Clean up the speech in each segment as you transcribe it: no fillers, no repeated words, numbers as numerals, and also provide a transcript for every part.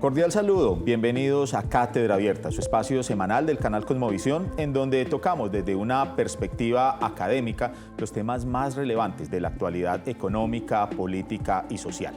Cordial saludo, bienvenidos a Cátedra Abierta, su espacio semanal del canal Cosmovisión, en donde tocamos desde una perspectiva académica los temas más relevantes de la actualidad económica, política y social.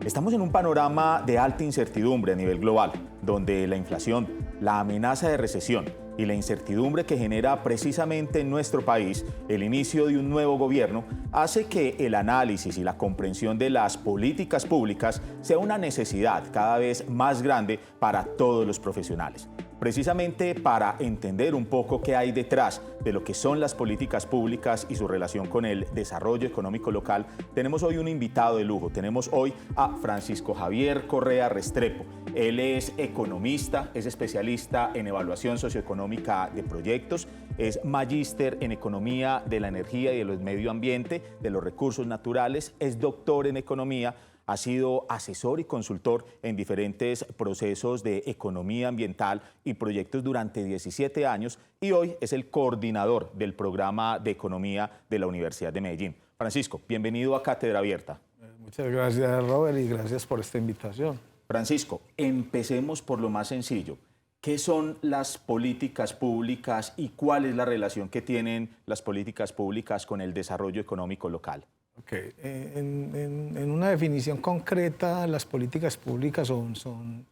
Estamos en un panorama de alta incertidumbre a nivel global, donde la inflación, la amenaza de recesión y la incertidumbre que genera precisamente en nuestro país el inicio de un nuevo gobierno hace que el análisis y la comprensión de las políticas públicas sea una necesidad cada vez más grande para todos los profesionales. Precisamente para entender un poco qué hay detrás de lo que son las políticas públicas y su relación con el desarrollo económico local, tenemos hoy un invitado de lujo. Tenemos hoy a Francisco Javier Correa Restrepo. Él es economista, es especialista en evaluación socioeconómica de proyectos, es magíster en economía de la energía y del medio ambiente, de los recursos naturales, es doctor en economía. Ha sido asesor y consultor en diferentes procesos de economía ambiental y proyectos durante 17 años y hoy es el coordinador del programa de economía de la Universidad de Medellín. Francisco, bienvenido a Cátedra Abierta. Muchas gracias, Robert, y gracias por esta invitación. Francisco, empecemos por lo más sencillo. ¿Qué son las políticas públicas y cuál es la relación que tienen las políticas públicas con el desarrollo económico local? Okay. En una definición concreta, las políticas públicas son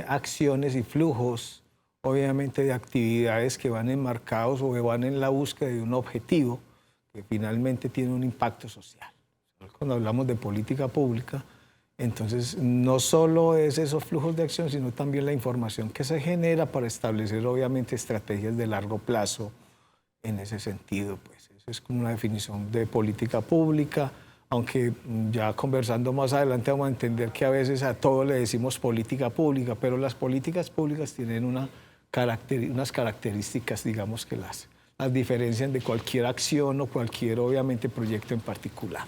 acciones y flujos, obviamente, de actividades que van enmarcados o que van en la búsqueda de un objetivo que finalmente tiene un impacto social. Cuando hablamos de política pública, entonces no solo es esos flujos de acción, sino también la información que se genera para establecer, obviamente, estrategias de largo plazo en ese sentido, pues. Es como una definición de política pública, aunque ya conversando más adelante vamos a entender que a veces a todo le decimos política pública, pero las políticas públicas tienen unas características, digamos, que las diferencian de cualquier acción o cualquier, obviamente, proyecto en particular.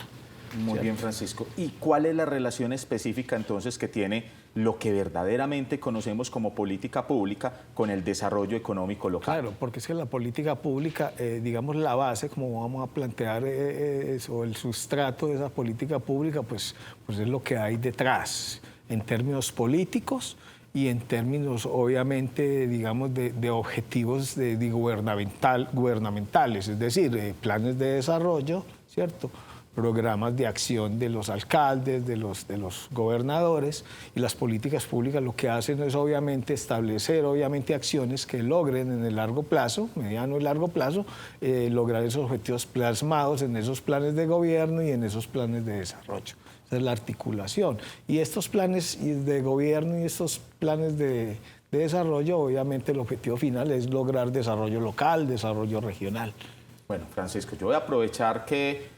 Muy bien, Francisco. ¿Y cuál es la relación específica entonces que tiene lo que verdaderamente conocemos como política pública con el desarrollo económico local? Claro, porque es que la política pública, digamos, la base, como vamos a plantear eso, el sustrato de esa política pública, pues es lo que hay detrás, en términos políticos y en términos, obviamente, digamos, de objetivos gubernamentales, es decir, planes de desarrollo, ¿cierto?, programas de acción de los alcaldes, de los gobernadores, y las políticas públicas lo que hacen es obviamente establecer acciones que logren en el largo plazo, mediano y largo plazo, lograr esos objetivos plasmados en esos planes de gobierno y en esos planes de desarrollo. Esa es la articulación. Y estos planes de gobierno y estos planes de desarrollo, obviamente el objetivo final es lograr desarrollo local, desarrollo regional. Bueno, Francisco, yo voy a aprovechar que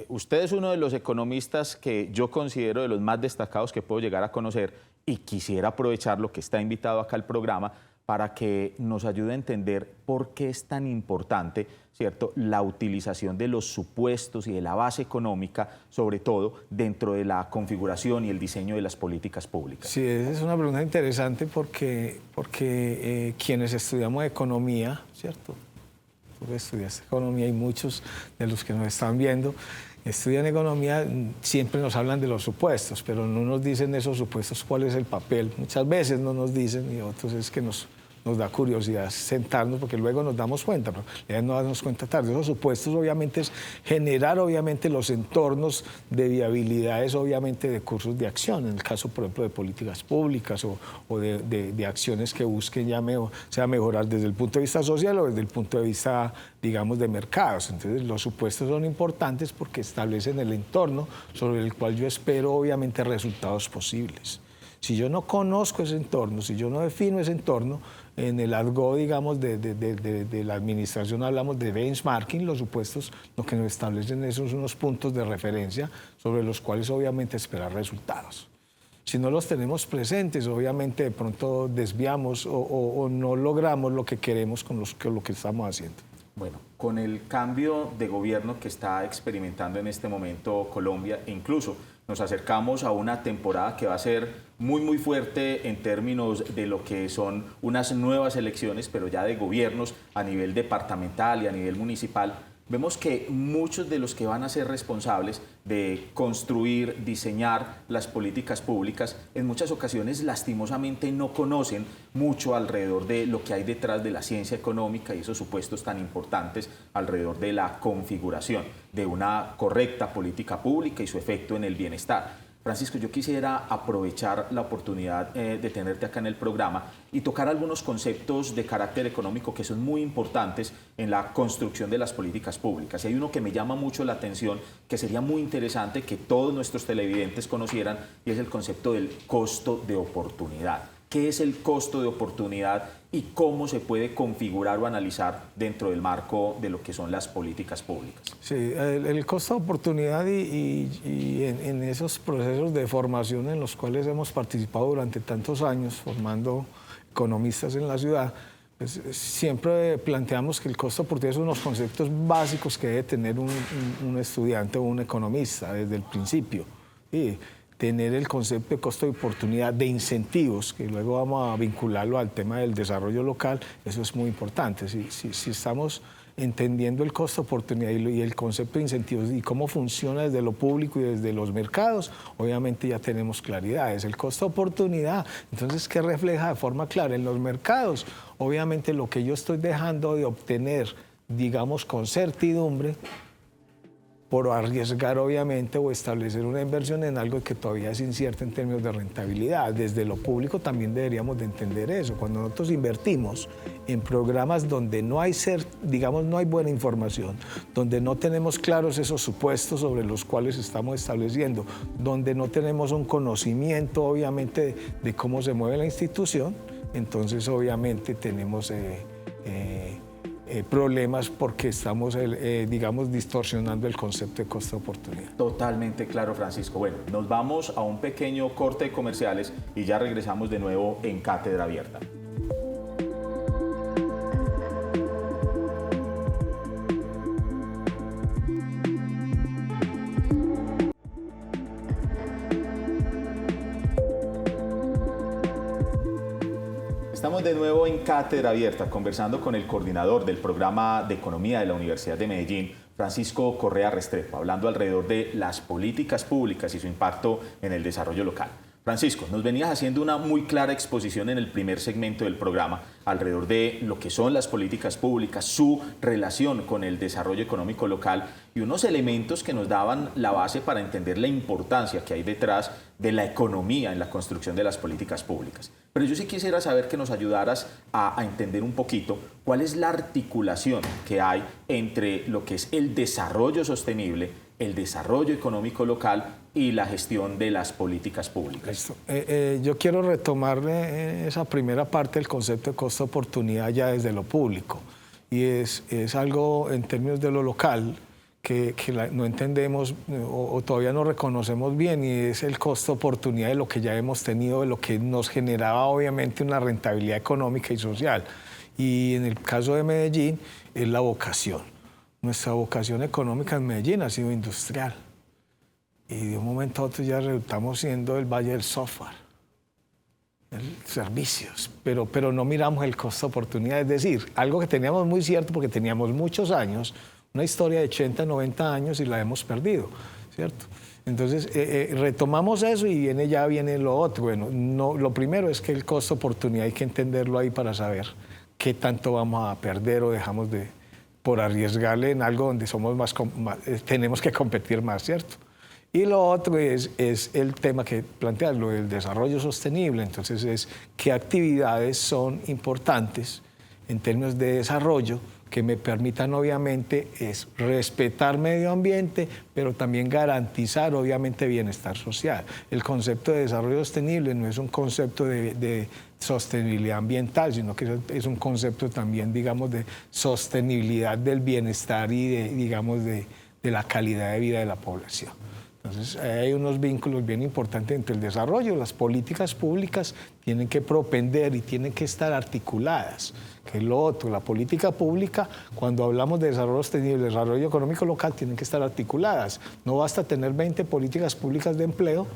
usted es uno de los economistas que yo considero de los más destacados que puedo llegar a conocer y quisiera aprovechar lo que está invitado acá al programa para que nos ayude a entender por qué es tan importante, ¿cierto?, la utilización de los supuestos y de la base económica, sobre todo dentro de la configuración y el diseño de las políticas públicas. Sí, esa es una pregunta interesante porque quienes estudiamos economía, ¿cierto?, tú estudias economía y muchos de los que nos están viendo estudian economía, siempre nos hablan de los supuestos, pero no nos dicen esos supuestos cuál es el papel. Muchas veces no nos dicen y otros es que nos da curiosidad sentarnos porque luego nos damos cuenta, pero ya no damos cuenta tarde. Esos supuestos obviamente es generar obviamente los entornos de viabilidades obviamente de cursos de acción, en el caso por ejemplo de políticas públicas o de acciones que busquen sea mejorar desde el punto de vista social o desde el punto de vista, digamos, de mercados. Entonces los supuestos son importantes porque establecen el entorno sobre el cual yo espero obviamente resultados posibles. Si yo no conozco ese entorno, si yo no defino ese entorno, en el argot, digamos, de la administración hablamos de benchmarking, los supuestos lo que nos establecen esos unos puntos de referencia sobre los cuales obviamente esperar resultados. Si no los tenemos presentes, obviamente de pronto desviamos o no logramos lo que queremos con lo que estamos haciendo. Bueno, con el cambio de gobierno que está experimentando en este momento Colombia, e incluso nos acercamos a una temporada que va a ser muy fuerte en términos de lo que son unas nuevas elecciones, pero ya de gobiernos a nivel departamental y a nivel municipal. vemos que muchos de los que van a ser responsables de construir, diseñar las políticas públicas, en muchas ocasiones lastimosamente no conocen mucho alrededor de lo que hay detrás de la ciencia económica y esos supuestos tan importantes alrededor de la configuración de una correcta política pública y su efecto en el bienestar. Francisco, yo quisiera aprovechar la oportunidad de tenerte acá en el programa y tocar algunos conceptos de carácter económico que son muy importantes en la construcción de las políticas públicas. Y hay uno que me llama mucho la atención, que sería muy interesante que todos nuestros televidentes conocieran, y es el concepto del costo de oportunidad. ¿Qué es el costo de oportunidad y cómo se puede configurar o analizar dentro del marco de lo que son las políticas públicas? Sí, el costo de oportunidad y en esos procesos de formación en los cuales hemos participado durante tantos años formando economistas en la ciudad, pues siempre planteamos que el costo de oportunidad es uno de los conceptos básicos que debe tener un estudiante o un economista desde el principio. ¿Sí? Tener el concepto de costo de oportunidad, de incentivos, que luego vamos a vincularlo al tema del desarrollo local, eso es muy importante. Si estamos entendiendo el costo de oportunidad y el concepto de incentivos y cómo funciona desde lo público y desde los mercados, obviamente ya tenemos claridad. Es el costo de oportunidad. Entonces, ¿qué refleja de forma clara? En los mercados, obviamente lo que yo estoy dejando de obtener, digamos, con certidumbre, por arriesgar obviamente o establecer una inversión en algo que todavía es incierto en términos de rentabilidad. Desde lo público también deberíamos de entender eso. Cuando nosotros invertimos en programas donde no hay no hay buena información, donde no tenemos claros esos supuestos sobre los cuales estamos estableciendo, donde no tenemos un conocimiento obviamente de cómo se mueve la institución, entonces obviamente tenemos problemas porque estamos, digamos, distorsionando el concepto de costo de oportunidad. Totalmente claro, Francisco. Bueno, nos vamos a un pequeño corte de comerciales y ya regresamos de nuevo en Cátedra Abierta. Estamos de nuevo en Cátedra Abierta, conversando con el coordinador del programa de Economía de la Universidad de Medellín, Francisco Correa Restrepo, hablando alrededor de las políticas públicas y su impacto en el desarrollo local. Francisco, nos venías haciendo una muy clara exposición en el primer segmento del programa alrededor de lo que son las políticas públicas, su relación con el desarrollo económico local y unos elementos que nos daban la base para entender la importancia que hay detrás de la economía en la construcción de las políticas públicas. Pero yo sí quisiera saber que nos ayudaras a entender un poquito cuál es la articulación que hay entre lo que es el desarrollo sostenible, el desarrollo económico local y la gestión de las políticas públicas. Yo quiero retomar esa primera parte del concepto de costo de oportunidad ya desde lo público. Y es algo en términos de lo local que no entendemos o todavía no reconocemos bien, y es el costo de oportunidad de lo que ya hemos tenido, de lo que nos generaba obviamente una rentabilidad económica y social. Y en el caso de Medellín es la vocación. Nuestra vocación económica en Medellín ha sido industrial. Y de un momento a otro ya resultamos siendo el valle del software, servicios, pero no miramos el costo de oportunidad. Es decir, algo que teníamos muy cierto porque teníamos muchos años, una historia de 80, 90 años y la hemos perdido, ¿cierto? Entonces, retomamos eso y ya viene lo otro. Bueno, lo primero es que el costo de oportunidad hay que entenderlo ahí para saber qué tanto vamos a perder o dejamos por arriesgarle en algo donde tenemos que competir más, ¿cierto? Y lo otro es el tema que planteas, lo del desarrollo sostenible. Entonces, es qué actividades son importantes en términos de desarrollo que me permitan, obviamente, es respetar medio ambiente, pero también garantizar, obviamente, bienestar social. El concepto de desarrollo sostenible no es un concepto de sostenibilidad ambiental, sino que es un concepto también, digamos, de sostenibilidad del bienestar y de la calidad de vida de la población. Entonces, hay unos vínculos bien importantes entre el desarrollo. Las políticas públicas tienen que propender y tienen que estar articuladas, que es lo otro. La política pública, cuando hablamos de desarrollo sostenible, desarrollo económico local, tienen que estar articuladas. No basta tener 20 políticas públicas de empleo,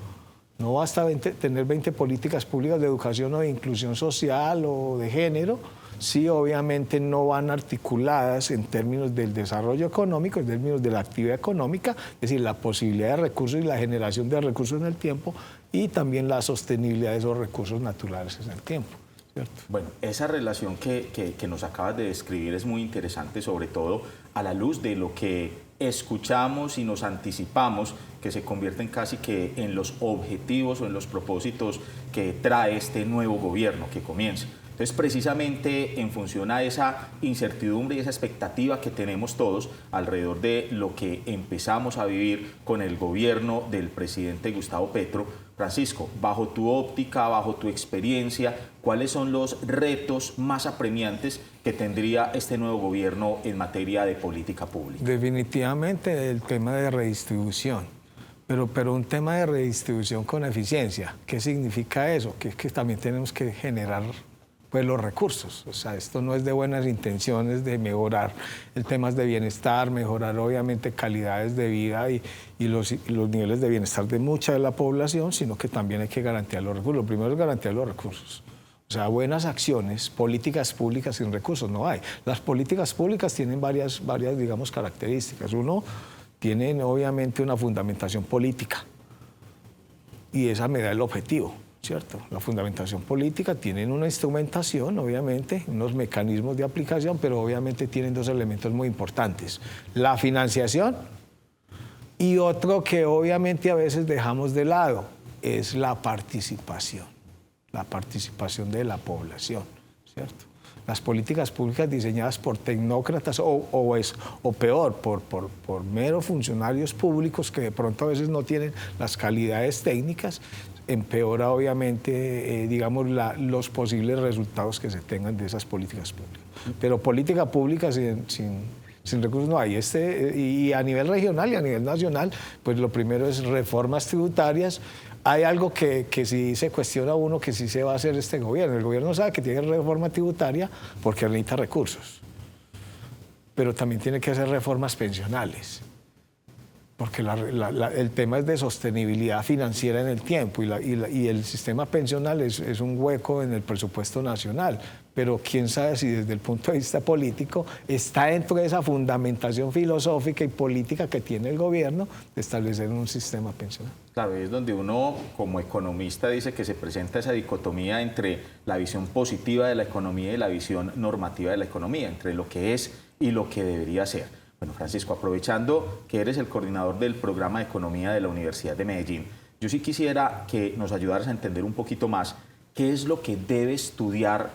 no basta tener 20 políticas públicas de educación o de inclusión social o de género, sí obviamente no van articuladas en términos del desarrollo económico, en términos de la actividad económica, es decir, la posibilidad de recursos y la generación de recursos en el tiempo y también la sostenibilidad de esos recursos naturales en el tiempo. ¿Cierto? Bueno, esa relación que nos acabas de describir es muy interesante, sobre todo a la luz de lo que escuchamos y nos anticipamos, que se convierten casi que en los objetivos o en los propósitos que trae este nuevo gobierno que comienza. Entonces, precisamente en función a esa incertidumbre y esa expectativa que tenemos todos alrededor de lo que empezamos a vivir con el gobierno del presidente Gustavo Petro, Francisco, bajo tu óptica, bajo tu experiencia, ¿cuáles son los retos más apremiantes que tendría este nuevo gobierno en materia de política pública? Definitivamente el tema de redistribución, pero un tema de redistribución con eficiencia. ¿Qué significa eso? Que también tenemos que generar pues los recursos. O sea, esto no es de buenas intenciones de mejorar el tema de bienestar, mejorar obviamente calidades de vida y los niveles de bienestar de mucha de la población, sino que también hay que garantizar los recursos. Lo primero es garantizar los recursos. O sea, buenas acciones, políticas públicas sin recursos no hay. Las políticas públicas tienen varias digamos, características. Uno, tienen obviamente una fundamentación política y esa me da el objetivo. ¿Cierto? La fundamentación política tienen una instrumentación, obviamente, unos mecanismos de aplicación, pero obviamente tienen dos elementos muy importantes. La financiación y otro que obviamente a veces dejamos de lado, es la participación de la población, ¿cierto? Las políticas públicas diseñadas por tecnócratas o peor, por meros funcionarios públicos que de pronto a veces no tienen las calidades técnicas, empeora obviamente, digamos, los posibles resultados que se tengan de esas políticas públicas. Pero política pública sin recursos no hay. Y a nivel regional y a nivel nacional, pues lo primero es reformas tributarias. Hay algo que sí se cuestiona uno, que sí se va a hacer este gobierno. El gobierno sabe que tiene reforma tributaria porque necesita recursos, pero también tiene que hacer reformas pensionales, porque el tema es de sostenibilidad financiera en el tiempo y el sistema pensional es un hueco en el presupuesto nacional, pero quién sabe si desde el punto de vista político está dentro de esa fundamentación filosófica y política que tiene el gobierno de establecer un sistema pensional. Claro, es donde uno como economista dice que se presenta esa dicotomía entre la visión positiva de la economía y la visión normativa de la economía, entre lo que es y lo que debería ser. Bueno, Francisco, aprovechando que eres el coordinador del programa de economía de la Universidad de Medellín, yo sí quisiera que nos ayudaras a entender un poquito más qué es lo que debe estudiar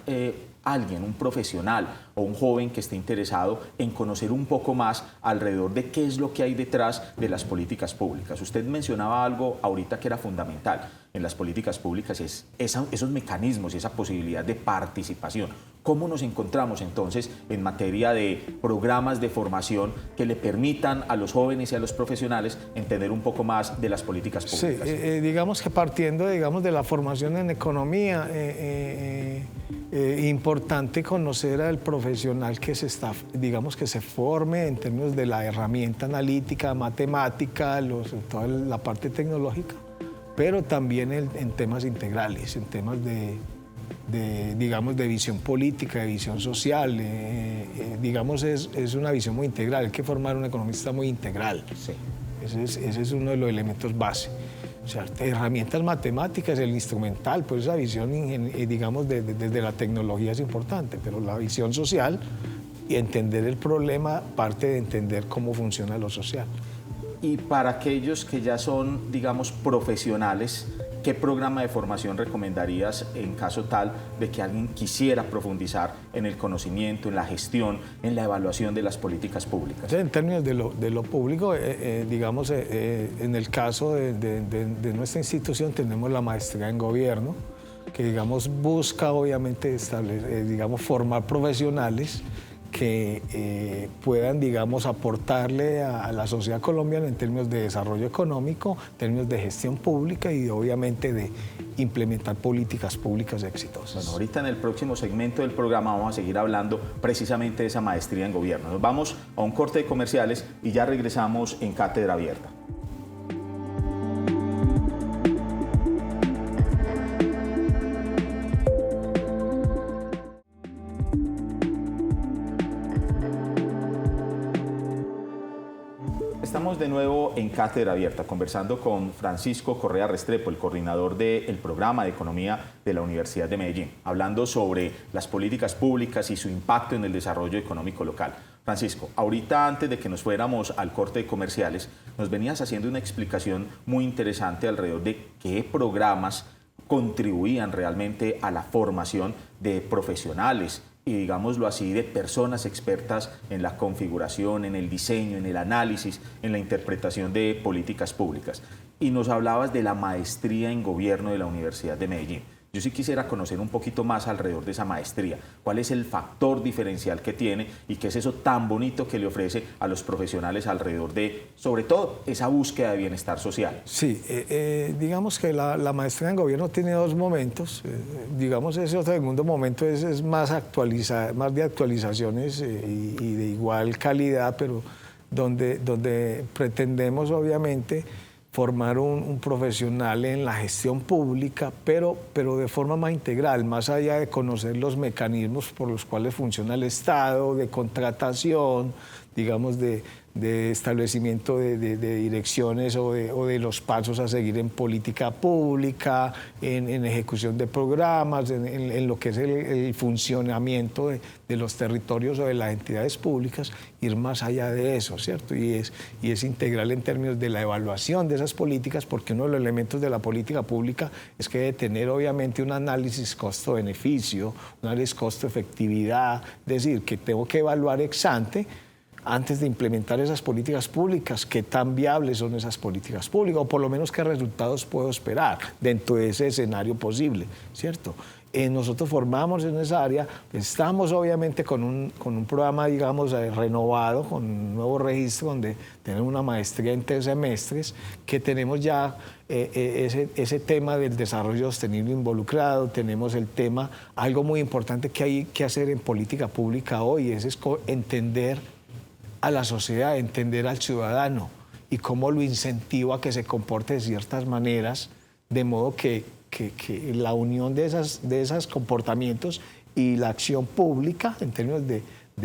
alguien, un profesional o un joven que esté interesado en conocer un poco más alrededor de qué es lo que hay detrás de las políticas públicas. Usted mencionaba algo ahorita que era fundamental en las políticas públicas, es esos mecanismos y esa posibilidad de participación. ¿Cómo nos encontramos entonces en materia de programas de formación que le permitan a los jóvenes y a los profesionales entender un poco más de las políticas públicas? Sí, digamos que partiendo de la formación en economía, importante conocer al profesional que se forme en términos de la herramienta analítica, matemática, toda la parte tecnológica, pero también en temas integrales, en temas de visión política, de visión social, es una visión muy integral. Hay que formar un economista muy integral. Sí. Ese es uno de los elementos base. O sea, herramientas matemáticas, el instrumental, pues esa visión, desde la tecnología es importante, pero la visión social y entender el problema parte de entender cómo funciona lo social. Y para aquellos que ya son, digamos, profesionales, ¿qué programa de formación recomendarías en caso tal de que alguien quisiera profundizar en el conocimiento, en la gestión, en la evaluación de las políticas públicas? En términos de lo público, en el caso de nuestra institución tenemos la maestría en gobierno, que busca obviamente formar profesionales que puedan, aportarle a la sociedad colombiana en términos de desarrollo económico, en términos de gestión pública y obviamente de implementar políticas públicas exitosas. Bueno, ahorita en el próximo segmento del programa vamos a seguir hablando precisamente de esa maestría en gobierno. Nos vamos a un corte de comerciales y ya regresamos en Cátedra Abierta. Estamos de nuevo en Cátedra Abierta, conversando con Francisco Correa Restrepo, el coordinador del programa de Economía de la Universidad de Medellín, hablando sobre las políticas públicas y su impacto en el desarrollo económico local. Francisco, ahorita antes de que nos fuéramos al corte de comerciales, nos venías haciendo una explicación muy interesante alrededor de qué programas contribuían realmente a la formación de profesionales y, digámoslo así, de personas expertas en la configuración, en el diseño, en el análisis, en la interpretación de políticas públicas. Y nos hablabas de la maestría en gobierno de la Universidad de Medellín. Yo sí quisiera conocer un poquito más alrededor de esa maestría. ¿Cuál es el factor diferencial que tiene y qué es eso tan bonito que le ofrece a los profesionales alrededor de, sobre todo, esa búsqueda de bienestar social? Sí, digamos que la maestría en gobierno tiene dos momentos. Digamos, ese otro segundo momento es más de actualizaciones y de igual calidad, pero donde pretendemos, obviamente, formar un profesional en la gestión pública, pero de forma más integral, más allá de conocer los mecanismos por los cuales funciona el Estado, de contratación, digamos, de establecimiento de direcciones o de los pasos a seguir en política pública, en ejecución de programas, en lo que es el funcionamiento de los territorios o de las entidades públicas, ir más allá de eso, ¿cierto? Y es integral en términos de la evaluación de esas políticas, porque uno de los elementos de la política pública es que debe tener obviamente un análisis costo-beneficio, un análisis costo-efectividad, es decir, que tengo que evaluar ex ante antes de implementar esas políticas públicas, qué tan viables son esas políticas públicas, o por lo menos qué resultados puedo esperar dentro de ese escenario posible, ¿cierto? Nosotros formamos en esa área, estamos obviamente con un programa, digamos, renovado, con un nuevo registro donde tenemos una maestría en 3 semestres, que tenemos ya ese tema del desarrollo sostenible involucrado, tenemos el tema, algo muy importante que hay que hacer en política pública hoy, es entender a la sociedad, entender al ciudadano y cómo lo incentivo a que se comporte de ciertas maneras, de modo que la unión de esos comportamientos y la acción pública en términos de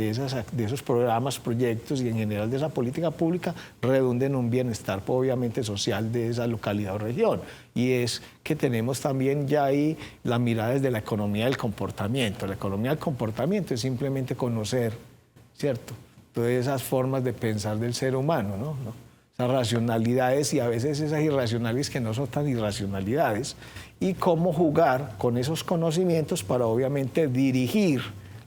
esos programas, proyectos y en general de esa política pública redunden en un bienestar obviamente social de esa localidad o región. Y es que tenemos también ya ahí la mirada desde la economía del comportamiento. La economía del comportamiento es simplemente conocer, ¿cierto?, todas esas formas de pensar del ser humano, ¿no? Esas racionalidades y a veces esas irracionalidades que no son tan irracionalidades, y cómo jugar con esos conocimientos para obviamente dirigir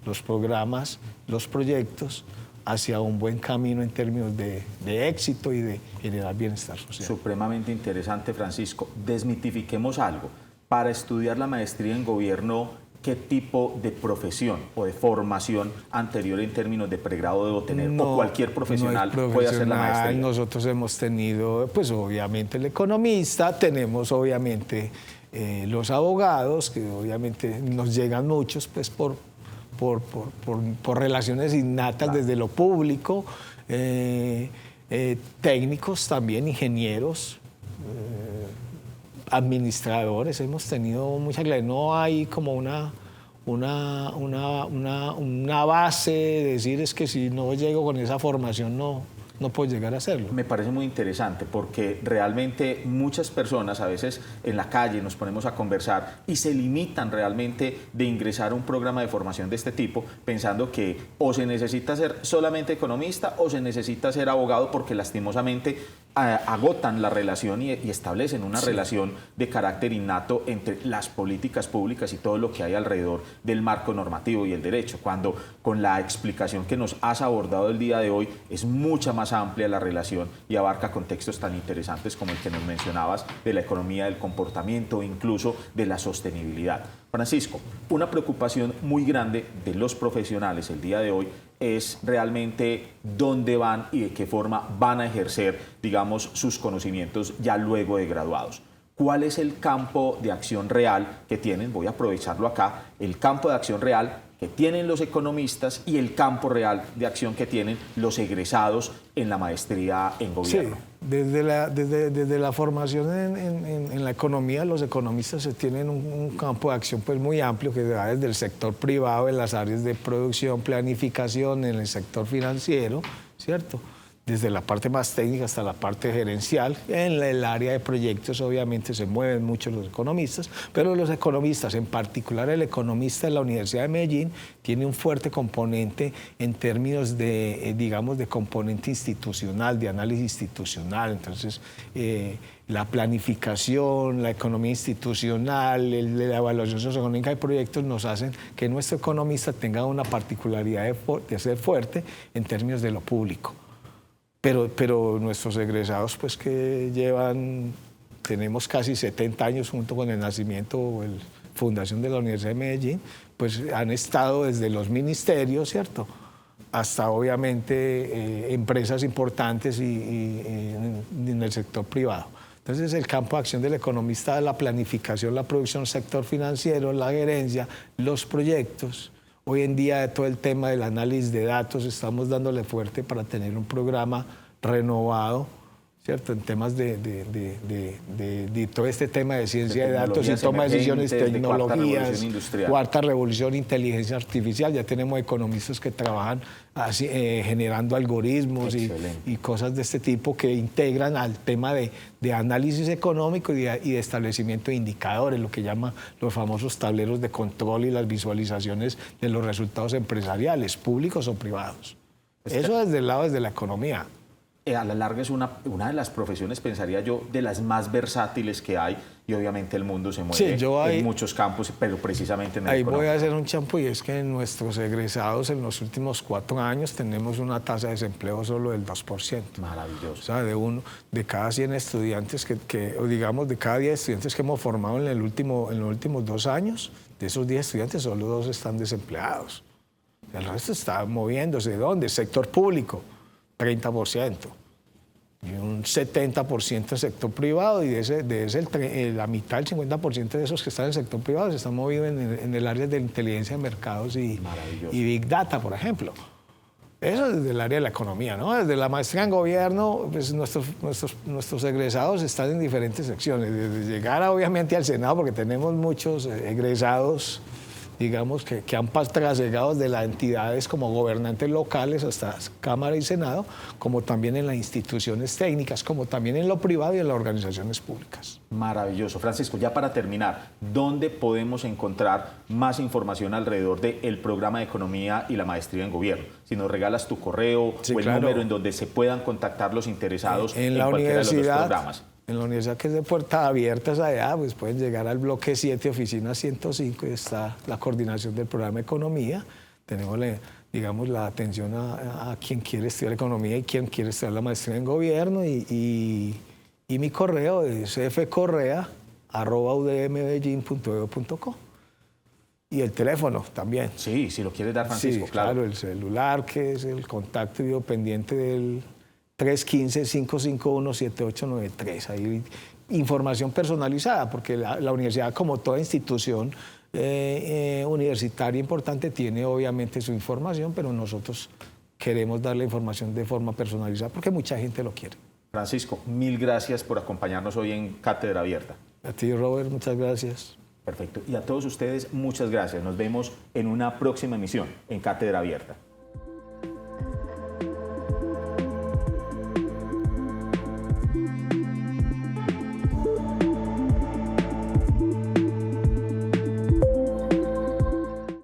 los programas, los proyectos hacia un buen camino en términos de éxito y de generar bienestar social. Supremamente interesante, Francisco. Desmitifiquemos algo. Para estudiar la maestría en gobierno, ¿qué tipo de profesión o de formación anterior en términos de pregrado debo tener? ¿O cualquier profesional puede hacer la maestría? Nosotros hemos tenido, pues obviamente el economista, tenemos obviamente los abogados, que obviamente nos llegan muchos pues por relaciones innatas, claro, desde lo público, técnicos también, ingenieros, administradores, hemos tenido mucha clase. No hay como una base de decir es que si no llego con esa formación no puedo llegar a hacerlo. Me parece muy interesante porque realmente muchas personas a veces en la calle nos ponemos a conversar y se limitan realmente de ingresar a un programa de formación de este tipo pensando que o se necesita ser solamente economista o se necesita ser abogado, porque lastimosamente agotan la relación y establecen una relación de carácter innato entre las políticas públicas y todo lo que hay alrededor del marco normativo y el derecho, cuando con la explicación que nos has abordado el día de hoy es mucha más amplia la relación y abarca contextos tan interesantes como el que nos mencionabas de la economía del comportamiento e incluso de la sostenibilidad. Francisco, una preocupación muy grande de los profesionales el día de hoy es realmente dónde van y de qué forma van a ejercer, digamos, sus conocimientos ya luego de graduados. ¿Cuál es el campo de acción real que tienen? Voy a aprovecharlo acá, el campo de acción real que tienen los economistas y el campo real de acción que tienen los egresados en la maestría en gobierno. Sí, desde la formación en la economía, los economistas tienen un campo de acción pues muy amplio que va desde el sector privado, en las áreas de producción, planificación, en el sector financiero, ¿cierto? desde la parte más técnica hasta la parte gerencial. En el área de proyectos obviamente se mueven mucho los economistas, pero los economistas, en particular el economista de la Universidad de Medellín, tiene un fuerte componente en términos de, digamos, de componente institucional, de análisis institucional. Entonces, la planificación, la economía institucional, la evaluación socioeconómica de proyectos nos hacen que nuestro economista tenga una particularidad de ser fuerte en términos de lo público. Pero nuestros egresados, pues que tenemos casi 70 años junto con el nacimiento o la fundación de la Universidad de Medellín, pues han estado desde los ministerios, ¿cierto?, hasta obviamente empresas importantes y en el sector privado. Entonces el campo de acción del economista es la planificación, la producción, sector financiero, la gerencia, los proyectos. Hoy en día todo el tema del análisis de datos estamos dándole fuerte para tener un programa renovado, ¿cierto?, en temas de todo este tema de ciencia de datos y toma de decisiones, tecnologías, cuarta revolución, inteligencia artificial. Ya tenemos economistas que trabajan así, generando algoritmos y cosas de este tipo que integran al tema de análisis económico y de establecimiento de indicadores, lo que llaman los famosos tableros de control y las visualizaciones de los resultados empresariales, públicos o privados. Eso desde el lado de la economía. A la larga es una de las profesiones, pensaría yo, de las más versátiles que hay, y obviamente el mundo se mueve en muchos campos, pero precisamente en el económico. Voy a hacer un champú, y es que en nuestros egresados en los últimos 4 años tenemos una tasa de desempleo solo del 2%. Maravilloso. O sea, de cada 100 estudiantes o digamos de cada 10 estudiantes que hemos formado en los últimos 2 años, de esos 10 estudiantes solo 2 están desempleados. El resto está moviéndose. ¿De dónde? Sector público, 30%. Y un 70% en sector privado, y la mitad, el 50% de esos que están en el sector privado se están moviendo en el área de inteligencia de mercados y Big Data, por ejemplo. Eso desde el área de la economía, ¿no? Desde la maestría en gobierno, pues nuestros egresados están en diferentes secciones. Desde llegar obviamente al Senado, porque tenemos muchos egresados, digamos, que han trasegado de las entidades como gobernantes locales hasta Cámara y Senado, como también en las instituciones técnicas, como también en lo privado y en las organizaciones públicas. Maravilloso. Francisco, ya para terminar, ¿dónde podemos encontrar más información alrededor del programa de Economía y la Maestría en Gobierno? Si nos regalas tu correo o el número en donde se puedan contactar los interesados en cualquiera de los dos programas. En la universidad, que es de puertas abiertas allá, pues pueden llegar al bloque 7, oficina 105, y está la coordinación del programa de Economía. Tenemos, digamos, la atención a quien quiere estudiar Economía y quien quiere estudiar la Maestría en Gobierno. Y mi correo es fcorrea@udmmedellin.edu.co. Y el teléfono también. Sí, si lo quieres dar, Francisco, sí, claro. El celular, que es el contacto y pendiente del 315-551-7893. Hay información personalizada, porque la universidad, como toda institución universitaria importante, tiene obviamente su información, pero nosotros queremos darle información de forma personalizada porque mucha gente lo quiere. Francisco, mil gracias por acompañarnos hoy en Cátedra Abierta. A ti, Robert, muchas gracias. Perfecto. Y a todos ustedes, muchas gracias. Nos vemos en una próxima emisión en Cátedra Abierta.